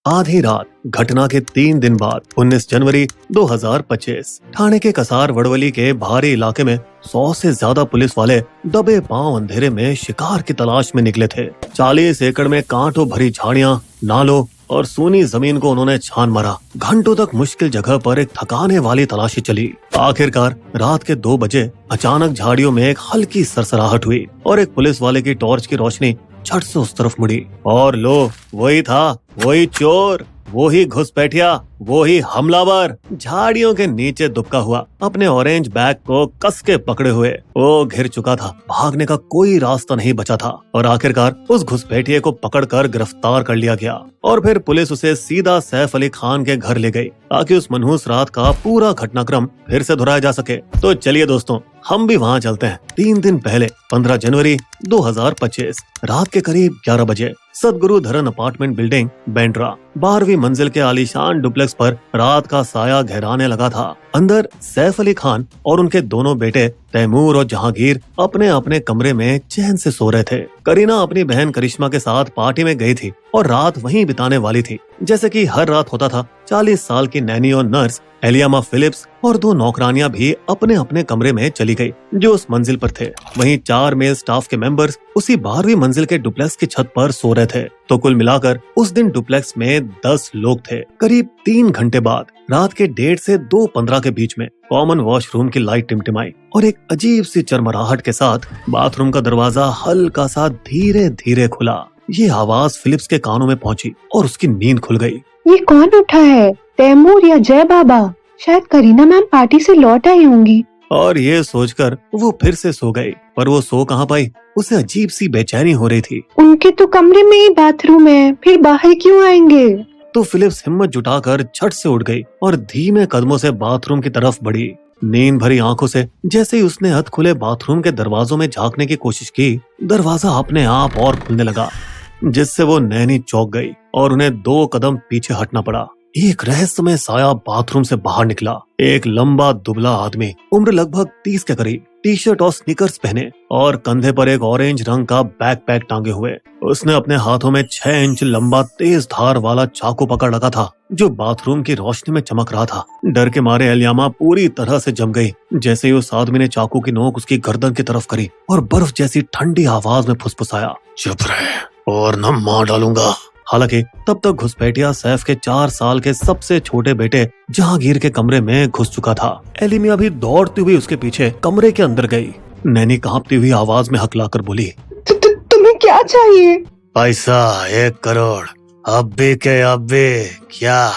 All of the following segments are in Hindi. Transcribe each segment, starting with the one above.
आधी रात घटना के 3 दिन बाद 19 जनवरी 2025 ठाणे के कसार वड़वली के भारी इलाके में 100 से ज्यादा पुलिस वाले दबे पांव अंधेरे में शिकार की तलाश में निकले थे। 40 एकड़ में कांटों भरी झाड़ियां, नालों और सूनी जमीन को उन्होंने छान मारा। घंटों तक मुश्किल जगह पर एक थकाने वाली तलाशी चली। आखिरकार रात के 2 बजे अचानक झाड़ियों में एक हल्की सरसराहट हुई और एक पुलिस वाले की टॉर्च की रोशनी झट से उस तरफ मुड़ी और लो, वही था, वही चोर, वही घुसपैठिया, वही हमलावर झाड़ियों के नीचे दुबका हुआ अपने ऑरेंज बैग को कस के पकड़े हुए वो घिर चुका था। भागने का कोई रास्ता नहीं बचा था और आखिरकार उस घुसपैठिए को पकड़कर गिरफ्तार कर लिया गया और फिर पुलिस उसे सीधा सैफ अली खान के घर ले गई ताकि उस मनहूस रात का पूरा घटनाक्रम फिर से दोहराया जा सके। तो चलिए दोस्तों, हम भी वहाँ चलते हैं। 3 दिन पहले 15 जनवरी 2025 रात के करीब 11 बजे सदगुरु धरन अपार्टमेंट बिल्डिंग बैंड्रा 12वीं मंजिल के आलीशान डुप्लेक्स पर रात का साया गहराने लगा था। अंदर सैफ अली खान और उनके दोनों बेटे तैमूर और जहांगीर अपने अपने कमरे में चैन से सो रहे थे। करीना अपनी बहन करिश्मा के साथ पार्टी में गई थी और रात वहीं बिताने वाली थी। जैसे कि हर रात होता था, 40 साल की नैनी और नर्स एलियामा फिलिप्स और 2 नौकरानियां भी अपने अपने कमरे में चली गई जो उस मंजिल पर थे। वहीं 4 मेल स्टाफ के मेंबर्स उसी 12वीं मंजिल के डुप्लेक्स की छत पर सो रहे थे। तो कुल मिलाकर उस दिन डुप्लेक्स में 10 लोग थे। करीब 3 घंटे बाद रात के 1:30 से 2:15 के बीच में कॉमन वॉशरूम की लाइट टिमटिमाई और एक अजीब सी चरमराहट के साथ बाथरूम का दरवाजा हल्का सा धीरे धीरे खुला। ये आवाज फिलिप्स के कानों में पहुंची और उसकी नींद खुल गई। ये कौन उठा है? तैमूर या जय बाबा? शायद करीना मैम पार्टी से लौट आई होंगी। और ये सोचकर वो फिर से सो गई, पर वो सो कहाँ पाई। उसे अजीब सी बेचैनी हो रही थी। उनके तो कमरे में ही बाथरूम है, फिर बाहर क्यों आएंगे? तो फिलिप्स हिम्मत जुटाकर झट से उठ गई और धीमे कदमों से बाथरूम की तरफ बढ़ी। नींद भरी आंखों से जैसे ही उसने हद खुले बाथरूम के दरवाजों में झांकने की कोशिश की, दरवाजा अपने आप और खुलने लगा, जिससे वो नैनी चौंक गई और उन्हें 2 कदम पीछे हटना पड़ा। एक रहस्यमय साया बाथरूम से बाहर निकला। एक लंबा दुबला आदमी, उम्र लगभग 30 के करीब, टी-शर्ट और स्नीकर्स पहने और कंधे पर एक ऑरेंज रंग का बैकपैक टांगे हुए। उसने अपने हाथों में 6 इंच लंबा तेज धार वाला चाकू पकड़ रखा था जो बाथरूम की रोशनी में चमक रहा था। डर के मारे एलियामा पूरी तरह से जम गई जैसे ही उस आदमी ने चाकू की नोक उसकी गर्दन की तरफ करी और बर्फ जैसी ठंडी आवाज में फुसफुसाया, चुप रहे और न मार डालूंगा। हालांकि तब तक घुसपैठिया सैफ के 4 साल के सबसे छोटे बेटे जहांगीर के कमरे में घुस चुका था। एलिमिया भी दौड़ती हुई उसके पीछे कमरे के अंदर गई। नैनी कांपती हुई आवाज में हकलाकर बोली, तुम्हें क्या चाहिए? पैसा 1 करोड़, अब भी के अब भी क्या?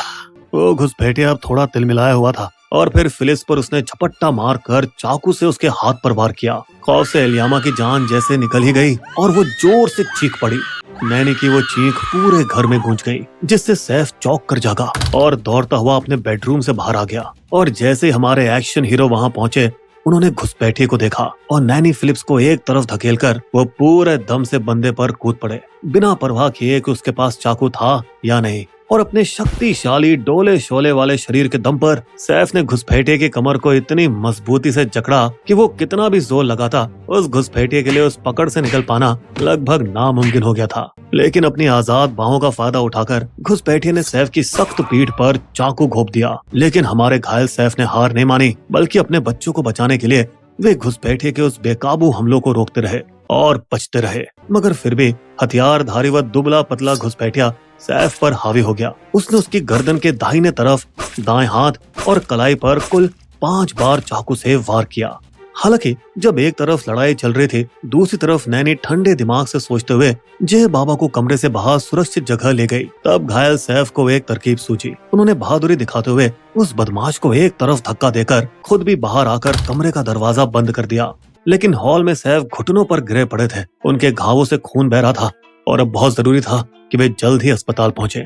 वो घुसपैठिया अब थोड़ा तिलमिलाया हुआ था और फिर फिलिप्स पर उसने झपट्टा मारकर चाकू से उसके हाथ पर वार किया। खौफ से एलियामा की जान जैसे निकल ही गई और वो जोर से चीख पड़ी। नैनी की वो चीख पूरे घर में गूंज गई, जिससे सैफ चौंक कर जागा और दौड़ता हुआ अपने बेडरूम से बाहर आ गया। और जैसे हमारे एक्शन हीरो वहां पहुंचे, उन्होंने घुसपैठिए को देखा और नैनी फिलिप्स को एक तरफ धकेलकर वो पूरे दम से बंदे पर कूद पड़े, बिना परवाह किए कि उसके पास चाकू था या नहीं। और अपने शक्तिशाली डोले शोले वाले शरीर के दम पर सैफ ने घुसपैठिए की कमर को इतनी मजबूती से जकड़ा कि वो कितना भी जोर लगाता, उस घुसपैठिए के लिए उस पकड़ से निकल पाना लगभग नामुमकिन हो गया था। लेकिन अपनी आजाद बाहों का फायदा उठाकर घुसपैठिए ने सैफ की सख्त पीठ पर चाकू घोंप दिया। लेकिन हमारे घायल सैफ ने हार नहीं मानी, बल्कि अपने बच्चों को बचाने के लिए वे घुसपैठिए के उस बेकाबू हमलों को रोकते रहे और बचते रहे। मगर फिर भी हथियारधारी व दुबला पतला घुसपैठिया सैफ पर हावी हो गया। उसने उसकी गर्दन के दाहिने तरफ, दाएं हाथ और कलाई पर कुल 5 बार चाकू से वार किया। हालांकि जब एक तरफ लड़ाई चल रही थी, दूसरी तरफ नैनी ठंडे दिमाग से सोचते हुए जय बाबा को कमरे से बाहर सुरक्षित जगह ले गई। तब घायल सैफ को एक तरकीब सूझी। उन्होंने बहादुरी दिखाते हुए उस बदमाश को एक तरफ धक्का देकर खुद भी बाहर आकर कमरे का दरवाजा बंद कर दिया। लेकिन हॉल में सैफ घुटनों पर गिरे पड़े थे। उनके घावों से खून बह रहा था और अब बहुत जरूरी था कि वे जल्द ही अस्पताल पहुंचे।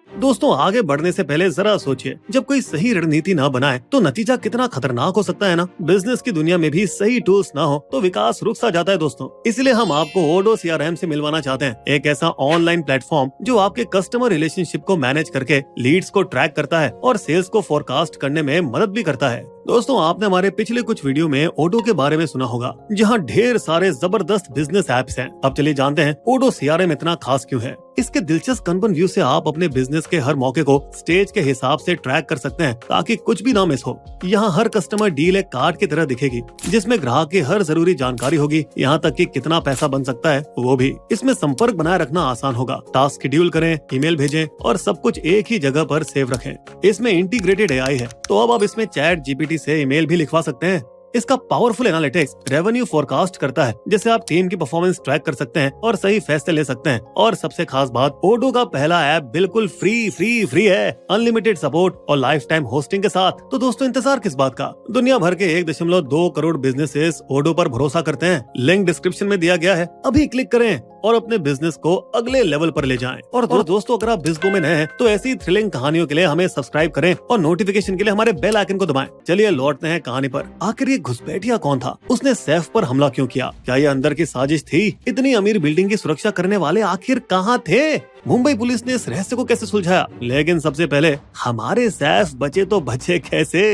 दोस्तों, आगे बढ़ने से पहले जरा सोचिए, जब कोई सही रणनीति ना बनाए तो नतीजा कितना खतरनाक हो सकता है ना। बिजनेस की दुनिया में भी सही टूल्स ना हो तो विकास रुक सा जाता है दोस्तों। इसलिए हम आपको ओडो CRM से मिलवाना चाहते हैं, एक ऐसा ऑनलाइन प्लेटफॉर्म जो आपके कस्टमर रिलेशनशिप को मैनेज करके लीड्स को ट्रैक करता है और सेल्स को फोरकास्ट करने में मदद भी करता है। दोस्तों, आपने हमारे पिछले कुछ वीडियो में ओडो के बारे में सुना होगा, जहां ढेर सारे जबरदस्त बिजनेस ऐप्स हैं। अब चलिए जानते हैं ओडो सीआरएम इतना खास क्यों है। इसके दिलचस्प कनपन व्यू से आप अपने बिजनेस के हर मौके को स्टेज के हिसाब से ट्रैक कर सकते हैं, ताकि कुछ भी ना मिस हो। यहाँ हर कस्टमर डील एक कार्ड की तरह दिखेगी, जिसमें ग्राहक की हर जरूरी जानकारी होगी, यहाँ तक कि कितना पैसा बन सकता है वो भी। इसमें संपर्क बनाए रखना आसान होगा, टास्क शेड्यूल करें, ईमेल भेजें और सब कुछ एक ही जगह पर सेव रखें। इसमें इंटीग्रेटेड एआई है, तो अब आप इसमें चैट जीपीटी से ईमेल भी लिखवा सकते हैं। इसका पावरफुल एनालिटिक्स रेवेन्यू फोरकास्ट करता है, जिससे आप टीम की परफॉर्मेंस ट्रैक कर सकते हैं और सही फैसले ले सकते हैं। और सबसे खास बात, ओडो का पहला ऐप बिल्कुल फ्री है, अनलिमिटेड सपोर्ट और लाइफ टाइम होस्टिंग के साथ। तो दोस्तों, इंतजार किस बात का? दुनिया भर के 1.2 करोड़ बिजनेसेस ओडो पर भरोसा करते हैं। लिंक डिस्क्रिप्शन में दिया गया है, अभी क्लिक करें और अपने बिजनेस को अगले लेवल पर ले जाएं। और दोस्तों, अगर आप बिज़नेस में नए हैं तो ऐसी थ्रिलिंग कहानियों के लिए हमें सब्सक्राइब करें और नोटिफिकेशन के लिए हमारे बेल आइकन को दबाएं। चलिए लौटते हैं कहानी पर। आखिर ये घुसपैठिया कौन था? उसने सैफ पर हमला क्यों किया? क्या ये अंदर की साजिश थी? इतनी अमीर बिल्डिंग की सुरक्षा करने वाले आखिर कहाँ थे? मुंबई पुलिस ने इस रहस्य को कैसे सुलझाया? लेकिन सबसे पहले, हमारे सैफ बचे तो बचे कैसे?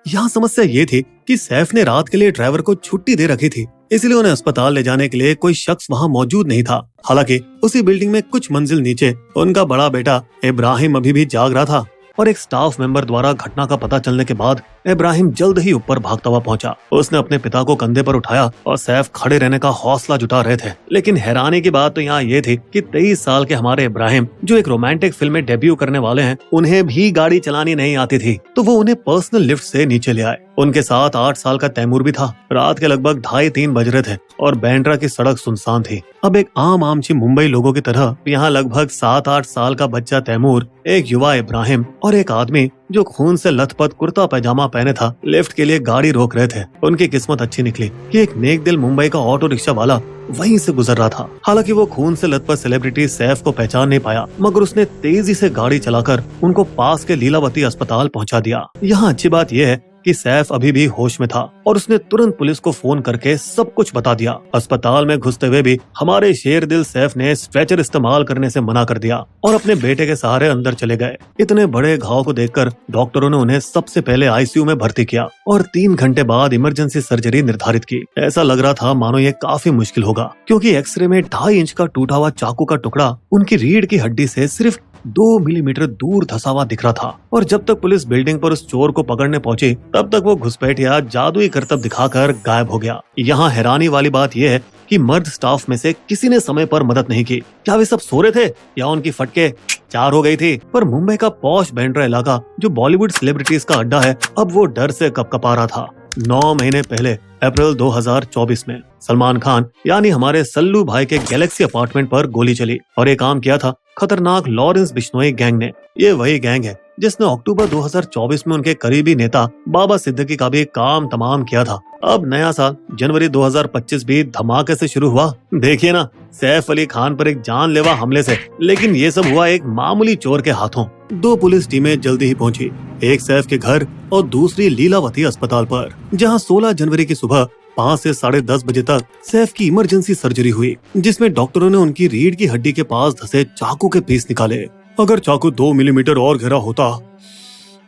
यहाँ समस्या ये थी कि सैफ ने रात के लिए ड्राइवर को छुट्टी दे रखी थी, इसलिए उन्हें अस्पताल ले जाने के लिए कोई शख्स वहाँ मौजूद नहीं था। हालांकि उसी बिल्डिंग में कुछ मंजिल नीचे उनका बड़ा बेटा इब्राहिम अभी भी जाग रहा था, और एक स्टाफ मेंबर द्वारा घटना का पता चलने के बाद इब्राहिम जल्द ही ऊपर भागता हुआ पहुंचा। उसने अपने पिता को कंधे पर उठाया और सैफ खड़े रहने का हौसला जुटा रहे थे। लेकिन हैरानी की बात तो यहाँ ये थी कि 23 साल के हमारे इब्राहिम, जो एक रोमांटिक फिल्म में डेब्यू करने वाले हैं, उन्हें भी गाड़ी चलानी नहीं आती थी, तो वो उन्हें पर्सनल लिफ्ट से नीचे ले आए। उनके साथ 8 साल का तैमूर भी था। रात के लगभग 2:30 बज रहे थे और बैंड्रा की सड़क सुनसान थी। अब एक आमची मुंबई लोगों की तरह यहाँ लगभग 7-8 साल का बच्चा तैमूर, एक युवा इब्राहिम और एक आदमी जो खून से लथपथ कुर्ता पैजामा पहने था, लिफ्ट के लिए गाड़ी रोक रहे थे। उनकी किस्मत अच्छी निकली कि एक नेक दिल मुंबई का ऑटो रिक्शा वाला वहीं से गुजर रहा था। हालांकि वो खून से लथपथ सेलिब्रिटी सैफ को पहचान नहीं पाया, मगर उसने तेजी से गाड़ी चलाकर उनको पास के लीलावती अस्पताल पहुंचा दिया। यहाँ अच्छी बात यह है कि सैफ अभी भी होश में था और उसने तुरंत पुलिस को फोन करके सब कुछ बता दिया। अस्पताल में घुसते हुए भी हमारे शेर दिल सैफ ने स्ट्रेचर इस्तेमाल करने से मना कर दिया और अपने बेटे के सहारे अंदर चले गए। इतने बड़े घाव को देखकर डॉक्टरों ने उन्हें सबसे पहले आईसीयू में भर्ती किया और 3 घंटे बाद इमरजेंसी सर्जरी निर्धारित की। ऐसा लग रहा था मानो ये काफी मुश्किल होगा, क्योंकि एक्सरे में 2.5 इंच का टूटा हुआ चाकू का टुकड़ा उनकी रीढ़ की हड्डी से सिर्फ 2 मिलीमीटर दूर धसा हुआ दिख रहा था। और जब तक पुलिस बिल्डिंग पर उस चोर को पकड़ने पहुंची, तब तक वो घुसपैठिया जादुई करतब दिखाकर गायब हो गया। यहाँ हैरानी वाली बात यह है कि मर्द स्टाफ में से किसी ने समय पर मदद नहीं की। क्या वे सब सो रहे थे या उनकी फटके 4 हो गई थी? पर मुंबई का पॉश बैंड्रा इलाका, जो बॉलीवुड सेलिब्रिटीज का अड्डा है, अब वो डर से कपकपा रहा था। 9 महीने पहले अप्रैल 2024 में सलमान खान यानी हमारे सल्लू भाई के गैलेक्सी अपार्टमेंट पर गोली चली और ये काम किया था खतरनाक लॉरेंस बिश्नोई गैंग ने। ये वही गैंग है जिसने अक्टूबर 2024 में उनके करीबी नेता बाबा सिद्दीकी का भी काम तमाम किया था। अब नया साल जनवरी 2025 भी धमाके से शुरू हुआ। देखिए ना, सैफ अली खान पर एक जानलेवा हमले से, लेकिन ये सब हुआ एक मामूली चोर के हाथों। 2 पुलिस टीमें जल्दी ही पहुंची, एक सैफ के घर और दूसरी लीलावती अस्पताल पर, जहां 16 जनवरी की सुबह 5 से 10:30 बजे तक सैफ की इमरजेंसी सर्जरी हुई, जिसमें डॉक्टरों ने उनकी रीढ़ की हड्डी के पास धसे चाकू के पीस निकाले। अगर चाकू 2 मिलीमीटर और गहरा होता,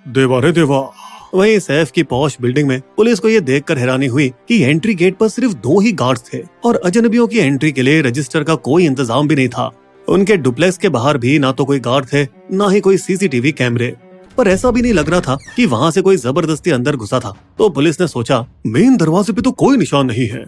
देवा रे देवा। वहीं सैफ की पॉश बिल्डिंग में पुलिस को ये देखकर हैरानी हुई कि एंट्री गेट पर सिर्फ 2 ही गार्ड्स थे और अजनबियों की एंट्री के लिए रजिस्टर का कोई इंतजाम भी नहीं था। उनके डुप्लेक्स के बाहर भी ना तो कोई गार्ड थे, ना ही कोई सीसीटीवी कैमरे। पर ऐसा भी नहीं लग रहा था कि वहाँ से कोई जबरदस्ती अंदर घुसा था। तो पुलिस ने सोचा, मेन दरवाजे पे तो कोई निशान नहीं है,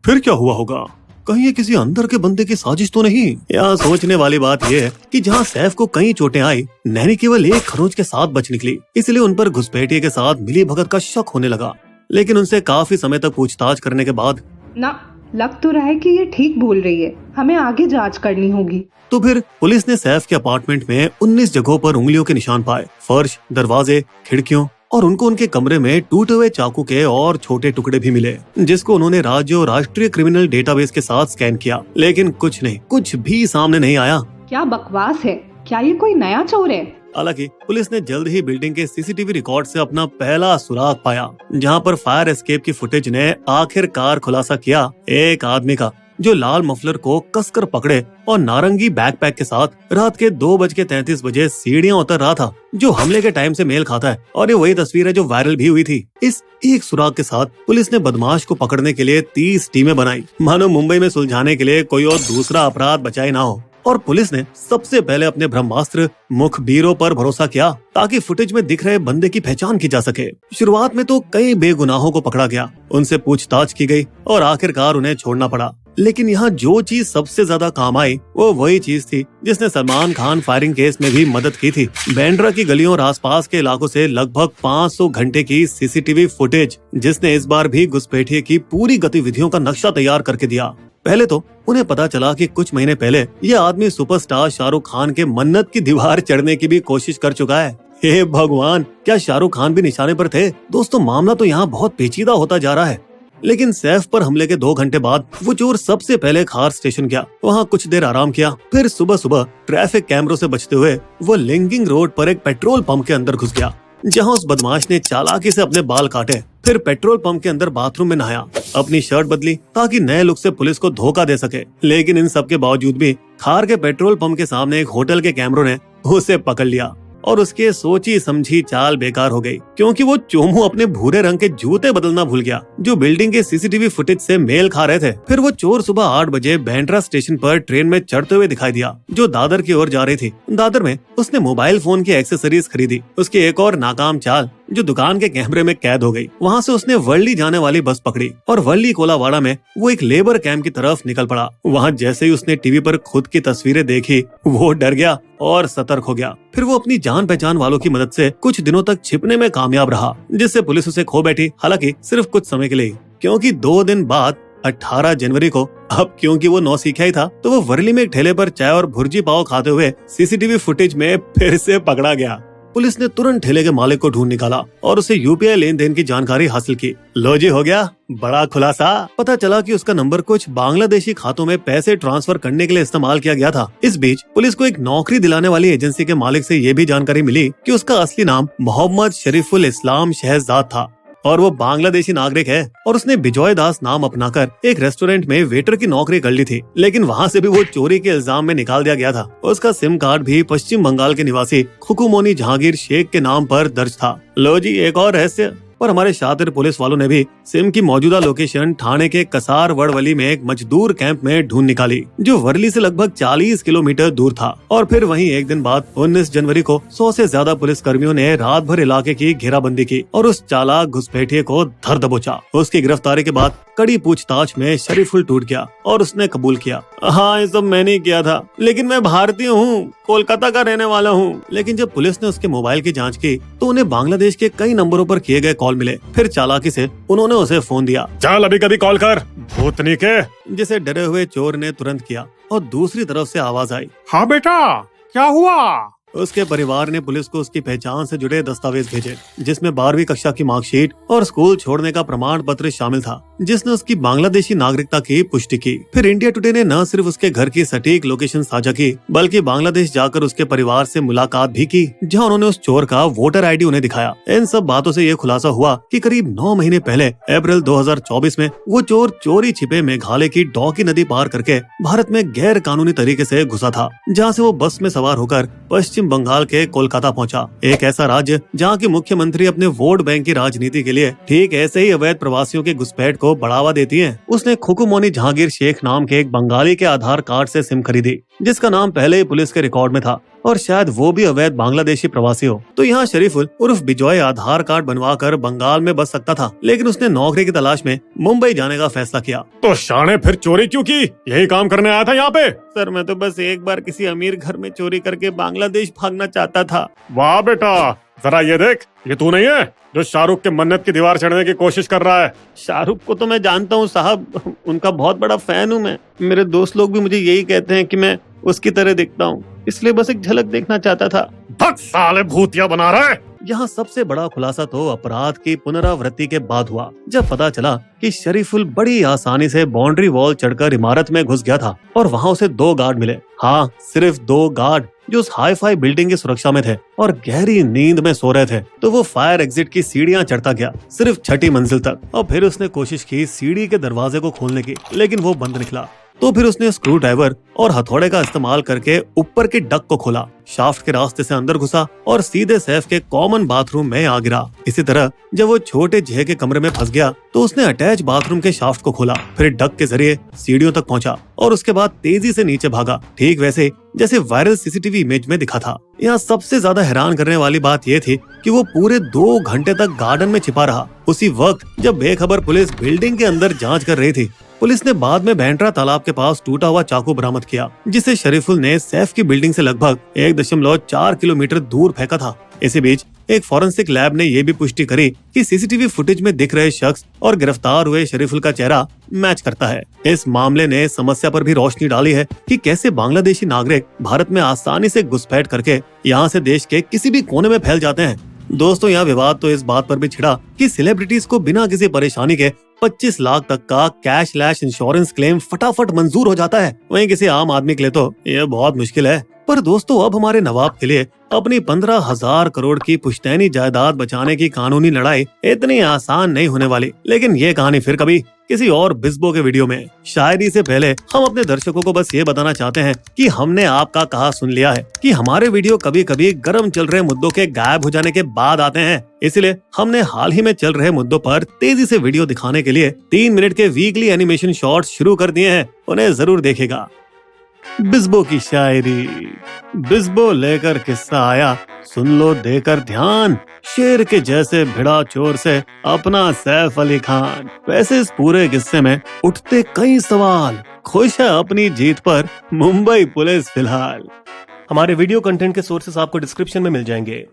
फिर क्या हुआ होगा? कहीं ये किसी अंदर के बंदे की साजिश तो नहीं? यहाँ सोचने वाली बात यह है कि जहाँ सैफ को कई चोटें आई, नैनी केवल एक खरोंच के साथ बच निकली। इसलिए उन पर घुसपैठिए के साथ मिली भगत का शक होने लगा। लेकिन उनसे काफी समय तक पूछताछ करने के बाद ना, लग तो रहा है कि ये ठीक बोल रही है, हमें आगे जांच करनी होगी। तो फिर पुलिस ने सैफ के अपार्टमेंट में 19 जगहों पर उंगलियों के निशान पाए, फर्श, दरवाजे, खिड़कियों, और उनको उनके कमरे में टूटे हुए चाकू के और छोटे टुकड़े भी मिले, जिसको उन्होंने राज्य और राष्ट्रीय क्रिमिनल डेटाबेस के साथ स्कैन किया। लेकिन कुछ भी सामने नहीं आया। क्या बकवास है, क्या ये कोई नया चोर है? हालांकि पुलिस ने जल्द ही बिल्डिंग के सीसीटीवी रिकॉर्ड से अपना पहला सुराग पाया, जहां पर फायर एस्केप की फुटेज ने आखिरकार खुलासा किया एक आदमी का जो लाल मफलर को कसकर पकड़े और नारंगी बैकपैक के साथ रात के 2:33 सीढ़ियां उतर रहा था, जो हमले के टाइम से मेल खाता है। और ये वही तस्वीर है जो वायरल भी हुई थी। इस एक सुराग के साथ पुलिस ने बदमाश को पकड़ने के लिए 30 टीमें बनाई, मानो मुंबई में सुलझाने के लिए कोई और दूसरा अपराध बचाए ना हो। और पुलिस ने सबसे पहले अपने ब्रह्मास्त्र मुखबिरों पर भरोसा किया, ताकि फुटेज में दिख रहे बंदे की पहचान की जा सके। शुरुआत में तो कई बेगुनाहों को पकड़ा गया, उनसे पूछताछ की गई और आखिरकार उन्हें छोड़ना पड़ा। लेकिन यहाँ जो चीज सबसे ज्यादा काम आई वो वही चीज थी जिसने सलमान खान फायरिंग केस में भी मदद की थी। बांद्रा की गलियों और आसपास के इलाकों से लगभग 500 घंटे की सीसीटीवी फुटेज, जिसने इस बार भी घुसपैठिए की पूरी गतिविधियों का नक्शा तैयार करके दिया। पहले तो उन्हें पता चला कि कुछ महीने पहले ये आदमी सुपरस्टार शाहरुख खान के मन्नत की दीवार चढ़ने की भी कोशिश कर चुका है। हे भगवान, क्या शाहरुख खान भी निशाने पर थे? दोस्तों, मामला तो यहाँ बहुत पेचीदा होता जा रहा है। लेकिन सैफ पर हमले के 2 घंटे बाद वो चोर सबसे पहले खार स्टेशन गया, वहाँ कुछ देर आराम किया। फिर सुबह सुबह ट्रैफिक कैमरों से बचते हुए वो लिंकिंग रोड पर एक पेट्रोल पंप के अंदर घुस गया, जहाँ उस बदमाश ने चालाकी से अपने बाल काटे। फिर पेट्रोल पंप के अंदर बाथरूम में नहाया, अपनी शर्ट बदली ताकि नए लुक से पुलिस को धोखा दे सके। लेकिन इन सब के बावजूद भी खार के पेट्रोल पंप के सामने एक होटल के कैमरों ने उसे पकड़ लिया और उसके सोची समझी चाल बेकार हो गई, क्योंकि वो चोमू अपने भूरे रंग के जूते बदलना भूल गया, जो बिल्डिंग के सीसीटीवी फुटेज से मेल खा रहे थे। फिर वो चोर सुबह 8 बजे बांद्रा स्टेशन पर ट्रेन में चढ़ते हुए दिखाई दिया, जो दादर की ओर जा रही थी। दादर में उसने मोबाइल फोन की एक्सेसरीज खरीदी। उसकी एक और नाकाम चाल जो दुकान के कैमरे में कैद हो गई। वहाँ से उसने वर्ली जाने वाली बस पकड़ी और वर्ली कोलावाड़ा में वो एक लेबर कैंप की तरफ निकल पड़ा। वहाँ जैसे ही उसने टीवी पर खुद की तस्वीरें देखी, वो डर गया और सतर्क हो गया। फिर वो अपनी जान पहचान वालों की मदद से कुछ दिनों तक छिपने में कामयाब रहा, जिससे पुलिस उसे खो बैठी, हालांकि सिर्फ कुछ समय के लिए, क्योंकि 2 दिन बाद 18 जनवरी को, अब क्योंकि वो नौसिखिया ही था, तो वो वर्ली में एक ठेले पर चाय और भुर्जी पाव खाते हुए सीसीटीवी फुटेज में फिर से पकड़ा गया। पुलिस ने तुरंत ठेले के मालिक को ढूंढ निकाला और उसे यूपीआई लेन देन की जानकारी हासिल की। लो जी, हो गया बड़ा खुलासा। पता चला कि उसका नंबर कुछ बांग्लादेशी खातों में पैसे ट्रांसफर करने के लिए इस्तेमाल किया गया था। इस बीच पुलिस को एक नौकरी दिलाने वाली एजेंसी के मालिक से ये भी जानकारी मिली कि उसका असली नाम मोहम्मद शरीफुल इस्लाम शहजाद था और वो बांग्लादेशी नागरिक है, और उसने बिजॉय दास नाम अपनाकर एक रेस्टोरेंट में वेटर की नौकरी कर ली थी। लेकिन वहाँ से भी वो चोरी के इल्जाम में निकाल दिया गया था। उसका सिम कार्ड भी पश्चिम बंगाल के निवासी खुकुमोनी जहांगीर शेख के नाम पर दर्ज था। लो जी, एक और रहस्य। और हमारे शातिर पुलिस वालों ने भी सिम की मौजूदा लोकेशन ठाणे के कसार वड़वली में एक मजदूर कैंप में ढूंढ निकाली, जो वर्ली से लगभग 40 किलोमीटर दूर था। और फिर वहीं एक दिन बाद 19 जनवरी को 100 से ज्यादा पुलिस कर्मियों ने रात भर इलाके की घेराबंदी की और उस चालाक घुसपैठिए को धर दबोचा। उसकी गिरफ्तारी के बाद कड़ी पूछताछ में शरीफुल टूट गया और उसने कबूल किया, हाँ, ये सब मैंने किया था, लेकिन मैं भारतीय हूँ, कोलकाता का रहने वाला हूँ। लेकिन जब पुलिस ने उसके मोबाइल की जांच की तो उन्हें बांग्लादेश के कई नंबरों पर किए गए कॉल मिले। फिर चालाकी से उन्होंने उसे फोन दिया, चल अभी कभी कॉल कर भूतनी के, जिसे डरे हुए चोर ने तुरंत किया। और दूसरी तरफ से आवाज आई, हाँ बेटा, क्या हुआ? उसके परिवार ने पुलिस को उसकी पहचान से जुड़े दस्तावेज भेजे, जिसमें 12वीं कक्षा की मार्कशीट और स्कूल छोड़ने का प्रमाण पत्र शामिल था, जिसने उसकी बांग्लादेशी नागरिकता की पुष्टि की। फिर इंडिया टुडे ने न सिर्फ उसके घर की सटीक लोकेशन साझा की, बल्कि बांग्लादेश जाकर उसके परिवार से मुलाकात भी की, जहां उन्होंने उस चोर का वोटर आईडी उन्हें दिखाया। इन सब बातों से ये खुलासा हुआ कि करीब 9 महीने पहले अप्रैल 2024 में वो चोर चोरी छिपे मेघालय की डॉकी नदी पार करके भारत में गैर कानूनी तरीके से घुसा था, जहाँ से वो बस में सवार होकर पश्चिम बंगाल के कोलकाता पहुंचा, एक ऐसा राज्य जहां की मुख्यमंत्री अपने वोट बैंक की राजनीति के लिए ठीक ऐसे ही अवैध प्रवासियों के घुसपैठ को बढ़ावा देती हैं। उसने खुकुमोनी जहांगीर शेख नाम के एक बंगाली के आधार कार्ड से सिम खरीदी, जिसका नाम पहले ही पुलिस के रिकॉर्ड में था, और शायद वो भी अवैध बांग्लादेशी प्रवासी हो। तो यहाँ शरीफुल उर्फ बिजॉय आधार कार्ड बनवाकर बंगाल में बस सकता था, लेकिन उसने नौकरी की तलाश में मुंबई जाने का फैसला किया। तो शाने फिर चोरी क्यों की? यही काम करने आया था यहाँ पे? सर, मैं तो बस एक बार किसी अमीर घर में चोरी करके बांग्लादेश भागना चाहता था। वाह बेटा, जरा ये देख, ये तू नहीं है जो शाहरुख के मन्नत की दीवार चढ़ने की कोशिश कर रहा है? शाहरुख को तो मैं जानता हूँ साहब, उनका बहुत बड़ा फैन हूँ मैं। मेरे दोस्त लोग भी मुझे यही कहते हैं कि मैं उसकी तरह दिखता हूँ, इसलिए बस एक झलक देखना चाहता था। भग साले, भूतिया बना रहा है। यहाँ सबसे बड़ा खुलासा तो अपराध की पुनरावृत्ति के बाद हुआ, जब पता चला कि शरीफुल बड़ी आसानी से बाउंड्री वॉल चढ़कर इमारत में घुस गया था और वहाँ उसे 2 गार्ड मिले। हाँ, सिर्फ 2 गार्ड, जो उस हाई फाई बिल्डिंग की सुरक्षा में थे और गहरी नींद में सो रहे थे। तो वो फायर एग्जिट की सीढ़ियां चढ़ता गया, सिर्फ 6ठी मंजिल तक, और फिर उसने कोशिश की सीढ़ी के दरवाजे को खोलने की, लेकिन वो बंद निकला। तो फिर उसने स्क्रू ड्राइवर और हथौड़े का इस्तेमाल करके ऊपर के डक को खोला, शाफ्ट के रास्ते से अंदर घुसा और सीधे सैफ के कॉमन बाथरूम में आ गिरा। इसी तरह जब वो छोटे जेह के कमरे में फंस गया तो उसने अटैच बाथरूम के शाफ्ट को खोला, फिर डक के जरिए सीढ़ियों तक पहुंचा और उसके बाद तेजी से नीचे भागा, ठीक वैसे जैसे वायरल सीसीटीवी इमेज में दिखा था। यहाँ सबसे ज्यादा हैरान करने वाली बात ये थी कि वो पूरे 2 घंटे तक गार्डन में छिपा रहा, उसी वक्त जब बेखबर पुलिस बिल्डिंग के अंदर जांच कर रही थी। पुलिस ने बाद में बैंड्रा तालाब के पास टूटा हुआ चाकू बरामद किया, जिसे शरीफुल ने सैफ की बिल्डिंग से लगभग 1.4 किलोमीटर दूर फेंका था। इसी बीच एक फॉरेंसिक लैब ने यह भी पुष्टि करी कि सीसीटीवी फुटेज में दिख रहे शख्स और गिरफ्तार हुए शरीफुल का चेहरा मैच करता है। इस मामले ने समस्या पर भी रोशनी डाली है कि कैसे बांग्लादेशी नागरिक भारत में आसानी से घुसपैठ करके यहाँ से देश के किसी भी कोने में फैल जाते हैं। दोस्तों, यहाँ विवाद तो इस बात पर भी छिड़ा कि सेलिब्रिटीज को बिना किसी परेशानी के 25 लाख तक का कैश लैश इंश्योरेंस क्लेम फटाफट मंजूर हो जाता है, वहीं किसी आम आदमी के लिए तो ये बहुत मुश्किल है। पर दोस्तों, अब हमारे नवाब के लिए अपनी 15,000 करोड़ की पुश्तैनी जायदाद बचाने की कानूनी लड़ाई इतनी आसान नहीं होने वाली। लेकिन ये कहानी फिर कभी किसी और बिस्बो के वीडियो में। शायरी से पहले हम अपने दर्शकों को बस ये बताना चाहते हैं कि हमने आपका कहा सुन लिया है कि हमारे वीडियो कभी कभी गर्म चल रहे मुद्दों के गायब हो जाने के बाद आते हैं। इसलिए हमने हाल ही में चल रहे मुद्दों पर तेजी से वीडियो दिखाने के लिए 3 मिनट के वीकली एनिमेशन शॉर्ट्स शुरू कर दिए हैं, उन्हें जरूर देखेगा। बिस्बो की शायरी। बिस्बो लेकर किस्सा आया, सुन लो देकर ध्यान, शेर के जैसे भिड़ा चोर से अपना सैफ अली खान। वैसे इस पूरे किस्से में उठते कई सवाल, खुश है अपनी जीत पर मुंबई पुलिस फिलहाल। हमारे वीडियो कंटेंट के सोर्सेस आपको डिस्क्रिप्शन में मिल जाएंगे।